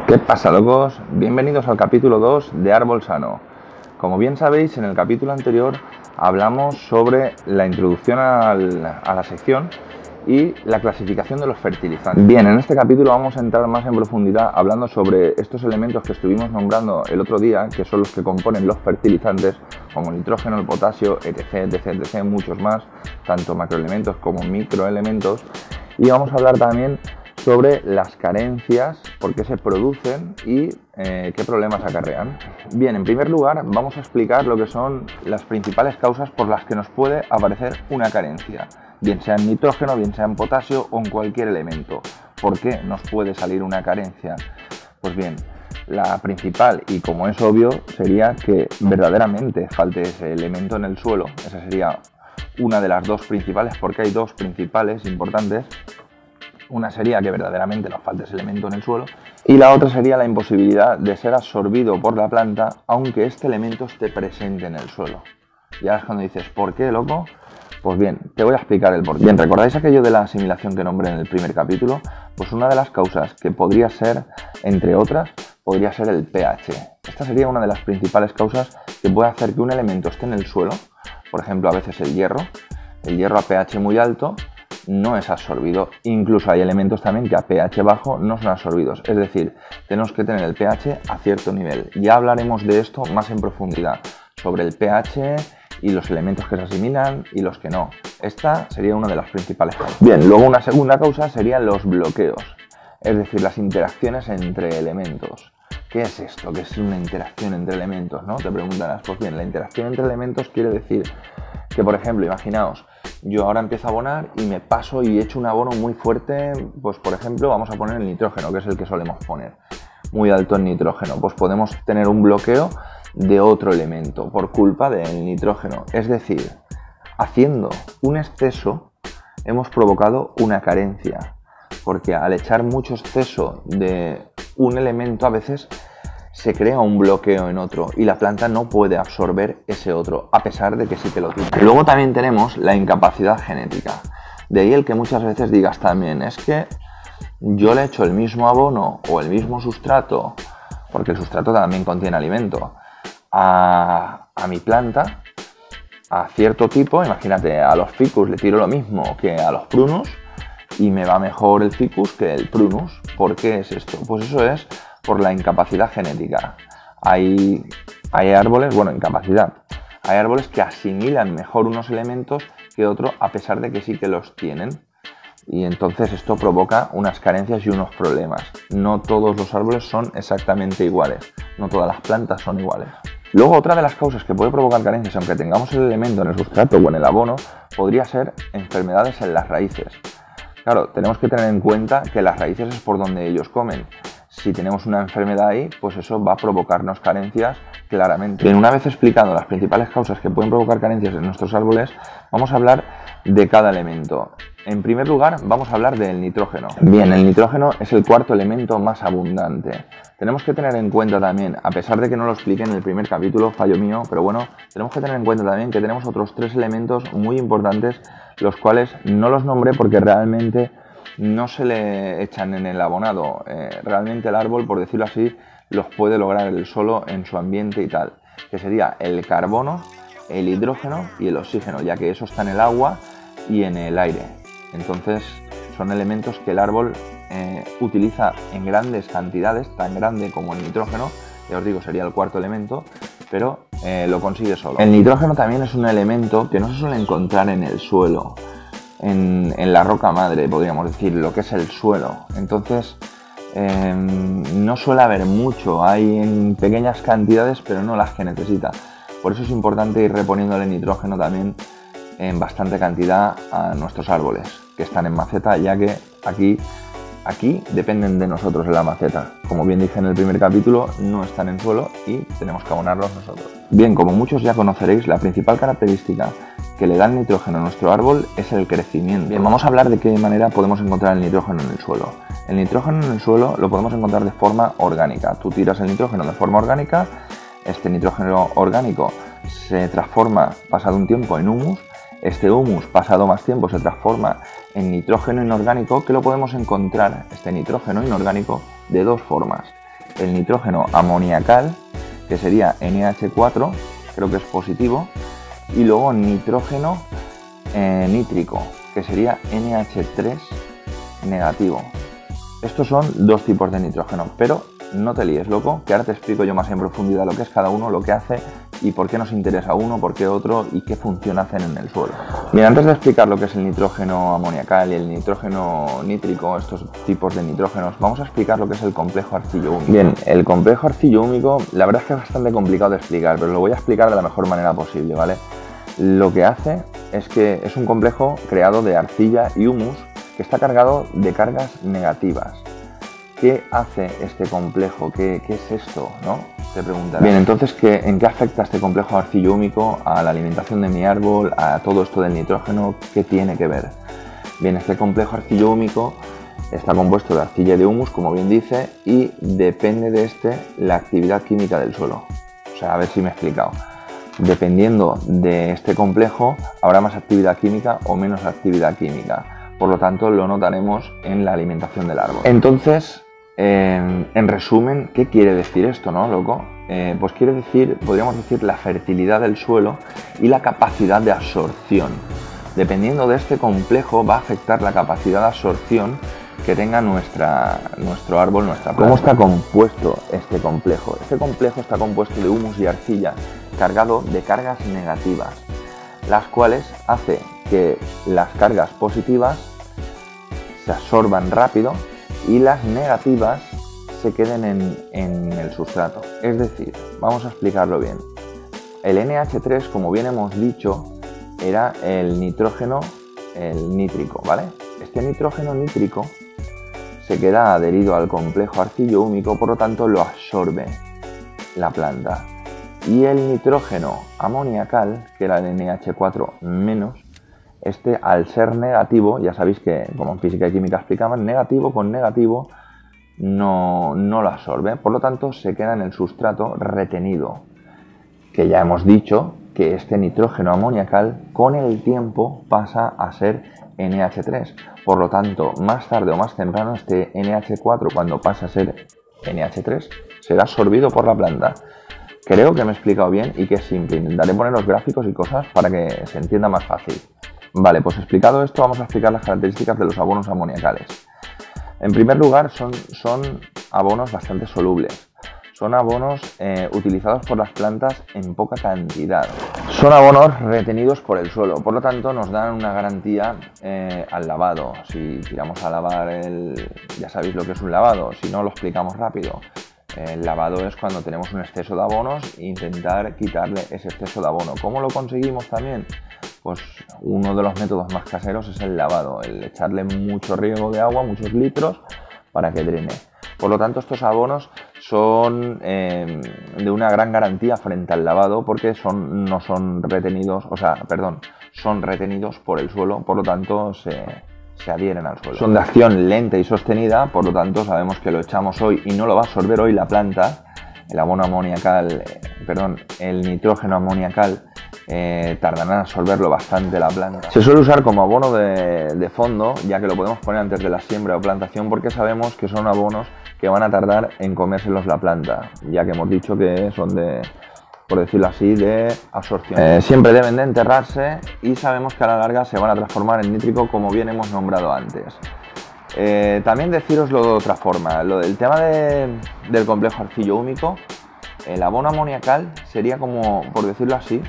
¿Qué pasa, locos? Bienvenidos al capítulo 2 de Árbol Sano. Como bien sabéis, en el capítulo anterior hablamos sobre la introducción a la sección y la clasificación de los fertilizantes. Bien, en este capítulo vamos a entrar más en profundidad hablando sobre estos elementos que estuvimos nombrando el otro día, que son los que componen los fertilizantes, como el nitrógeno, el potasio, etc, muchos más, tanto macroelementos como microelementos. Y vamos a hablar también sobre las carencias, por qué se producen y qué problemas acarrean. Bien, en primer lugar vamos a explicar lo que son las principales causas por las que nos puede aparecer una carencia, bien sea en nitrógeno, bien sea en potasio o en cualquier elemento. ¿Por qué nos puede salir una carencia? Pues bien, la principal, y como es obvio, sería que verdaderamente falte ese elemento en el suelo. Esa sería una de las dos principales, porque hay dos principales importantes. Una sería que verdaderamente nos falte ese elemento en el suelo y la otra sería la imposibilidad de ser absorbido por la planta aunque este elemento esté presente en el suelo. Y ahora es cuando dices, ¿por qué, loco? Pues bien, te voy a explicar el porqué. Bien, ¿recordáis aquello de la asimilación que nombré en el primer capítulo? Pues una de las causas que podría ser, entre otras, podría ser el pH. Esta sería una de las principales causas que puede hacer que un elemento esté en el suelo. Por ejemplo, a veces el hierro a pH muy alto no es absorbido. Incluso hay elementos también que a pH bajo no son absorbidos. Es decir, tenemos que tener el pH a cierto nivel. Ya hablaremos de esto más en profundidad, sobre el pH y los elementos que se asimilan y los que no. Esta sería una de las principales causas. Bien, luego una segunda causa serían los bloqueos, es decir, las interacciones entre elementos. ¿Qué es esto? ¿Qué es una interacción entre elementos, no? Te preguntarás. Pues bien, la interacción entre elementos quiere decir que, por ejemplo, imaginaos, yo ahora empiezo a abonar y me paso y echo un abono muy fuerte, pues por ejemplo vamos a poner el nitrógeno, que es el que solemos poner, muy alto en nitrógeno, pues podemos tener un bloqueo de otro elemento por culpa del nitrógeno. Es decir, haciendo un exceso hemos provocado una carencia, porque al echar mucho exceso de un elemento a veces se crea un bloqueo en otro y la planta no puede absorber ese otro, a pesar de que sí que lo tiene. Luego también tenemos la incapacidad genética. De ahí el que muchas veces digas también, es que yo le echo el mismo abono o el mismo sustrato, porque el sustrato también contiene alimento, a mi planta, a cierto tipo, imagínate, a los ficus le tiro lo mismo que a los prunus y me va mejor el ficus que el prunus. ¿Por qué es esto? Pues eso es por la incapacidad genética. Hay árboles, incapacidad. Hay árboles que asimilan mejor unos elementos que otros a pesar de que sí que los tienen. Y entonces esto provoca unas carencias y unos problemas. No todos los árboles son exactamente iguales. No todas las plantas son iguales. Luego, otra de las causas que puede provocar carencias, aunque tengamos el elemento en el sustrato o en el abono, podría ser enfermedades en las raíces. Claro, tenemos que tener en cuenta que las raíces es por donde ellos comen. Si tenemos una enfermedad ahí, pues eso va a provocarnos carencias claramente. Bien, una vez explicado las principales causas que pueden provocar carencias en nuestros árboles, vamos a hablar de cada elemento. En primer lugar, vamos a hablar del nitrógeno. Bien, el nitrógeno es el cuarto elemento más abundante. Tenemos que tener en cuenta también, a pesar de que no lo expliqué en el primer capítulo, fallo mío, pero bueno, tenemos que tener en cuenta también que tenemos otros tres elementos muy importantes, los cuales no los nombré porque realmente no se le echan en el abonado. Realmente el árbol, por decirlo así, los puede lograr él solo en su ambiente y tal, que sería el carbono, el hidrógeno y el oxígeno, ya que eso está en el agua y en el aire. Entonces son elementos que el árbol utiliza en grandes cantidades, tan grande como el nitrógeno, ya os digo, sería el cuarto elemento, pero lo consigue solo. El nitrógeno también es un elemento que no se suele encontrar en el suelo, en la roca madre, podríamos decir, lo que es el suelo. Entonces no suele haber mucho, hay en pequeñas cantidades, pero no las que necesita. Por eso es importante ir reponiéndole nitrógeno también en bastante cantidad a nuestros árboles que están en maceta, ya que aquí dependen de nosotros en la maceta. Como bien dije en el primer capítulo, no están en suelo y tenemos que abonarlos nosotros. Bien, como muchos ya conoceréis, la principal característica que le da el nitrógeno a nuestro árbol es el crecimiento. Bien, vamos a hablar de qué manera podemos encontrar el nitrógeno en el suelo. El nitrógeno en el suelo lo podemos encontrar de forma orgánica. Tú tiras el nitrógeno de forma orgánica, este nitrógeno orgánico se transforma pasado un tiempo en humus. Este humus, pasado más tiempo, se transforma en nitrógeno inorgánico, que lo podemos encontrar, este nitrógeno inorgánico, de dos formas. el nitrógeno amoniacal, que sería NH4, creo que es positivo, y luego nitrógeno nítrico, que sería NH3 negativo. Estos son dos tipos de nitrógeno, pero no te líes, loco, que ahora te explico yo más en profundidad lo que es cada uno, lo que hace y por qué nos interesa uno, por qué otro y qué función hacen en el suelo. Bien, antes de explicar lo que es el nitrógeno amoniacal y el nitrógeno nítrico, estos tipos de nitrógenos, vamos a explicar lo que es el complejo arcillo-húmico. Bien, el complejo arcillo-húmico, la verdad es que es bastante complicado de explicar, pero lo voy a explicar de la mejor manera posible, ¿vale? Lo que hace es que es un complejo creado de arcilla y humus que está cargado de cargas negativas. ¿Qué hace este complejo? ¿Qué es esto? ¿No? Te preguntarás. Bien, entonces, ¿en qué afecta este complejo arcillo-húmico a la alimentación de mi árbol, a todo esto del nitrógeno? ¿Qué tiene que ver? Bien, este complejo arcillo-húmico está compuesto de arcilla y de humus, como bien dice, y depende de la actividad química del suelo. O sea, a ver si me he explicado. Dependiendo de este complejo, habrá más actividad química o menos actividad química. Por lo tanto, lo notaremos en la alimentación del árbol. Entonces, en resumen, ¿qué quiere decir esto, no, loco? Pues quiere decir, podríamos decir, la fertilidad del suelo y la capacidad de absorción. Dependiendo de este complejo, va a afectar la capacidad de absorción que tenga nuestro árbol, nuestra planta. ¿Cómo está compuesto este complejo? Este complejo está compuesto de humus y arcilla cargado de cargas negativas, las cuales hace que las cargas positivas se absorban rápido y las negativas se queden en el sustrato. Es decir, vamos a explicarlo bien. El NH3, como bien hemos dicho, era el nitrógeno, el nítrico, ¿vale? Este nitrógeno nítrico se queda adherido al complejo arcillo-húmico, por lo tanto lo absorbe la planta. Y el nitrógeno amoniacal, que era el NH4-, este, al ser negativo, ya sabéis que como en física y química explicaban, negativo con negativo no lo absorbe, por lo tanto se queda en el sustrato retenido, que ya hemos dicho que este nitrógeno amoniacal con el tiempo pasa a ser NH3, por lo tanto más tarde o más temprano este NH4, cuando pasa a ser NH3, será absorbido por la planta. Creo que me he explicado bien y que es simple. Intentaré poner los gráficos y cosas para que se entienda más fácil. Vale, pues explicado esto, vamos a explicar las características de los abonos amoniacales. En primer lugar, son abonos bastante solubles. Son abonos utilizados por las plantas en poca cantidad. Son abonos retenidos por el suelo, por lo tanto nos dan una garantía al lavado. Si tiramos a lavar ya sabéis lo que es un lavado, si no lo explicamos rápido. El lavado es cuando tenemos un exceso de abonos e intentar quitarle ese exceso de abono. ¿Cómo lo conseguimos también? Pues uno de los métodos más caseros es el lavado, el echarle mucho riego de agua, muchos litros, para que drene. Por lo tanto, estos abonos son de una gran garantía frente al lavado porque son retenidos por el suelo, por lo tanto se adhieren al suelo. Son de acción lenta y sostenida, por lo tanto sabemos que lo echamos hoy y no lo va a absorber hoy la planta. El nitrógeno amoniacal tardará en absorberlo bastante la planta. Se suele usar como abono de fondo, ya que lo podemos poner antes de la siembra o plantación, porque sabemos que son abonos que van a tardar en comérselos la planta, ya que hemos dicho que son por decirlo así, de absorción. Siempre deben de enterrarse y sabemos que a la larga se van a transformar en nítrico, como bien hemos nombrado antes. También deciroslo de otra forma, lo del tema del complejo arcillo-húmico, el abono amoniacal sería como, por decirlo así,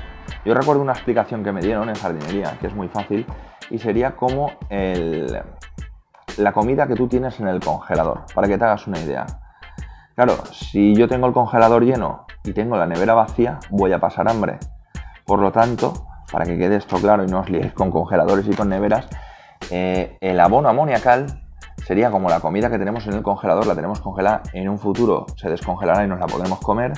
yo recuerdo una explicación que me dieron en jardinería, que es muy fácil, y sería como la comida que tú tienes en el congelador, para que te hagas una idea. Claro, si yo tengo el congelador lleno y tengo la nevera vacía, voy a pasar hambre. Por lo tanto, para que quede esto claro y no os liéis con congeladores y con neveras, el abono amoniacal sería como la comida que tenemos en el congelador, la tenemos congelada, en un futuro se descongelará y nos la podremos comer.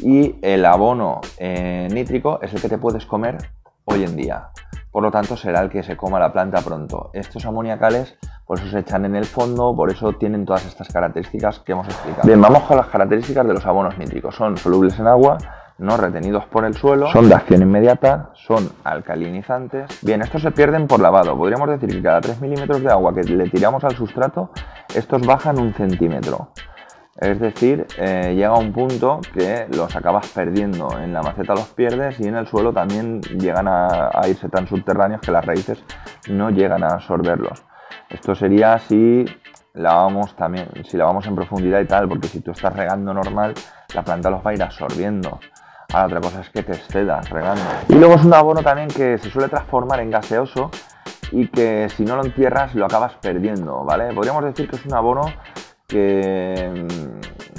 Y el abono nítrico es el que te puedes comer hoy en día. Por lo tanto, será el que se coma la planta pronto. Estos amoniacales, por eso se echan en el fondo, por eso tienen todas estas características que hemos explicado. Bien, vamos con las características de los abonos nítricos. Son solubles en agua, no retenidos por el suelo, son de acción inmediata, son alcalinizantes. Bien, estos se pierden por lavado. Podríamos decir que cada 3 milímetros de agua que le tiramos al sustrato, estos bajan 1 centímetro. Es decir, llega un punto que los acabas perdiendo. En la maceta los pierdes y en el suelo también llegan a irse tan subterráneos que las raíces no llegan a absorberlos. Esto sería si lavamos en profundidad y tal, porque si tú estás regando normal, la planta los va a ir absorbiendo. Ahora, otra cosa es que te excedas regando. Y luego es un abono también que se suele transformar en gaseoso y que si no lo entierras lo acabas perdiendo, ¿vale? Podríamos decir que es un abono que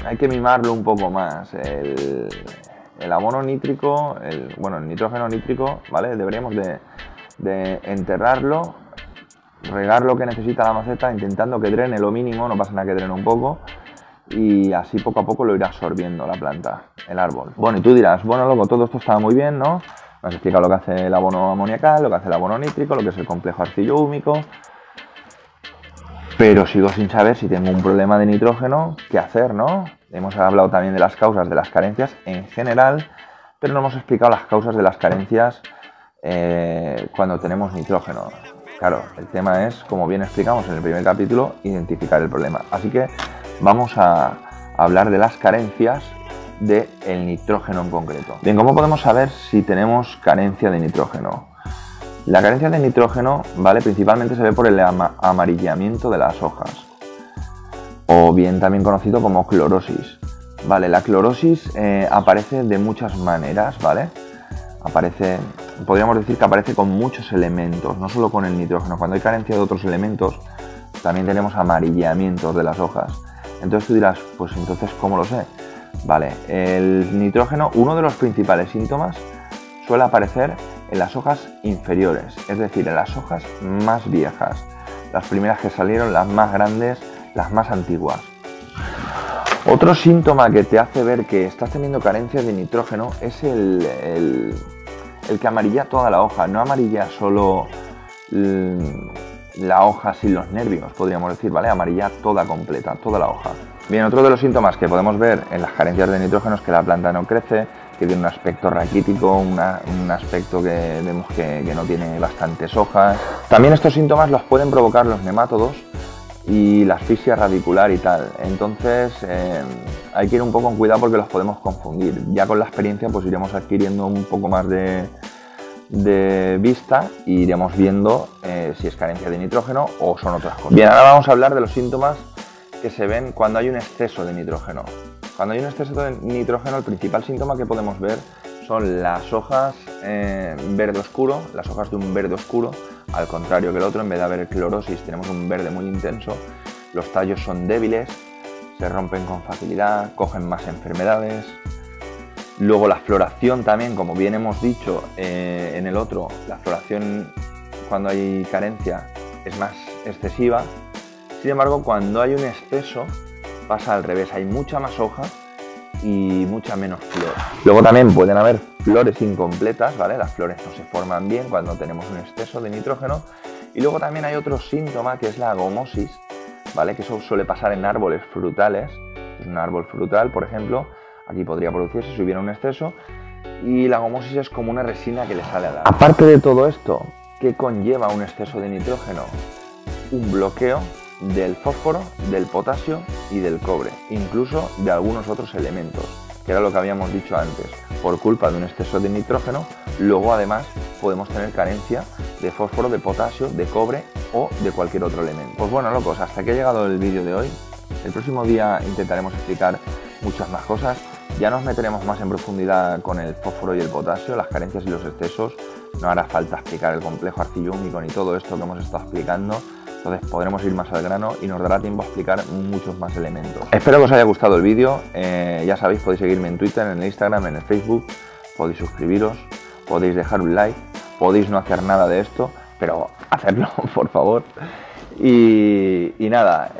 hay que mimarlo un poco más. El abono nítrico, el nitrógeno nítrico, ¿vale? Deberíamos de enterrarlo, regar lo que necesita la maceta, intentando que drene lo mínimo, no pasa nada que drene un poco, y así poco a poco lo irá absorbiendo la planta, el árbol. Bueno, y tú dirás, bueno, loco, todo esto está muy bien, ¿no? Me has explicado lo que hace el abono amoniacal, lo que hace el abono nítrico, lo que es el complejo arcillo-húmico, pero sigo sin saber si tengo un problema de nitrógeno, qué hacer, ¿no? Hemos hablado también de las causas de las carencias en general, pero no hemos explicado las causas de las carencias cuando tenemos nitrógeno. Claro, el tema es, como bien explicamos en el primer capítulo, identificar el problema. Así que vamos a hablar de las carencias del nitrógeno en concreto. Bien, ¿cómo podemos saber si tenemos carencia de nitrógeno? La carencia de nitrógeno, ¿vale? Principalmente se ve por el amarillamiento de las hojas, o bien también conocido como clorosis. Vale, la clorosis aparece de muchas maneras, ¿vale? Podríamos decir que aparece con muchos elementos, no solo con el nitrógeno. Cuando hay carencia de otros elementos, también tenemos amarillamientos de las hojas. Entonces tú dirás, pues entonces, ¿cómo lo sé? Vale, el nitrógeno, uno de los principales síntomas, suele aparecer en las hojas inferiores, es decir, en las hojas más viejas, las primeras que salieron, las más grandes, las más antiguas. Otro síntoma que te hace ver que estás teniendo carencia de nitrógeno es el que amarilla toda la hoja, no amarilla solo la hoja sin los nervios, podríamos decir, ¿vale? Amarilla toda completa, toda la hoja. Bien, otro de los síntomas que podemos ver en las carencias de nitrógeno es que la planta no crece, que tiene un aspecto raquítico, un aspecto que vemos que no tiene bastantes hojas. También estos síntomas los pueden provocar los nemátodos y la asfixia radicular y tal. Entonces hay que ir un poco con cuidado porque los podemos confundir. Ya con la experiencia pues iremos adquiriendo un poco más de vista y iremos viendo si es carencia de nitrógeno o son otras cosas. Bien, ahora vamos a hablar de los síntomas que se ven cuando hay un exceso de nitrógeno. Cuando hay un exceso de nitrógeno, el principal síntoma que podemos ver son las hojas verde oscuro, las hojas de un verde oscuro, al contrario que el otro, en vez de haber clorosis tenemos un verde muy intenso, los tallos son débiles, se rompen con facilidad, cogen más enfermedades. Luego la floración también, como bien hemos dicho en el otro, la floración cuando hay carencia es más excesiva. Sin embargo, cuando hay un exceso pasa al revés, hay mucha más hoja y mucha menos flor. Luego también pueden haber flores incompletas, ¿vale? Las flores no se forman bien cuando tenemos un exceso de nitrógeno. Y luego también hay otro síntoma que es la agomosis, ¿vale? Que eso suele pasar en árboles frutales. Es un árbol frutal, por ejemplo, aquí podría producirse si hubiera un exceso. Y la agomosis es como una resina que le sale al árbol. Aparte de todo esto, ¿qué conlleva un exceso de nitrógeno? Un bloqueo del fósforo, del potasio y del cobre, incluso de algunos otros elementos, que era lo que habíamos dicho antes. Por culpa de un exceso de nitrógeno, luego además podemos tener carencia de fósforo, de potasio, de cobre o de cualquier otro elemento. Pues bueno, locos, hasta aquí ha llegado el vídeo de hoy. El próximo día intentaremos explicar muchas más cosas. Ya nos meteremos más en profundidad con el fósforo y el potasio, las carencias y los excesos. No hará falta explicar el complejo arcillo-húmico ni todo esto que hemos estado explicando. Entonces podremos ir más al grano y nos dará tiempo a explicar muchos más elementos. Espero que os haya gustado el vídeo. Ya sabéis, podéis seguirme en Twitter, en el Instagram, en el Facebook. Podéis suscribiros, podéis dejar un like, podéis no hacer nada de esto, pero hacedlo, por favor. Y nada,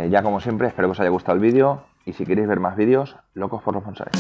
ya como siempre, espero que os haya gustado el vídeo. Y si queréis ver más vídeos, locos por los bonsáis.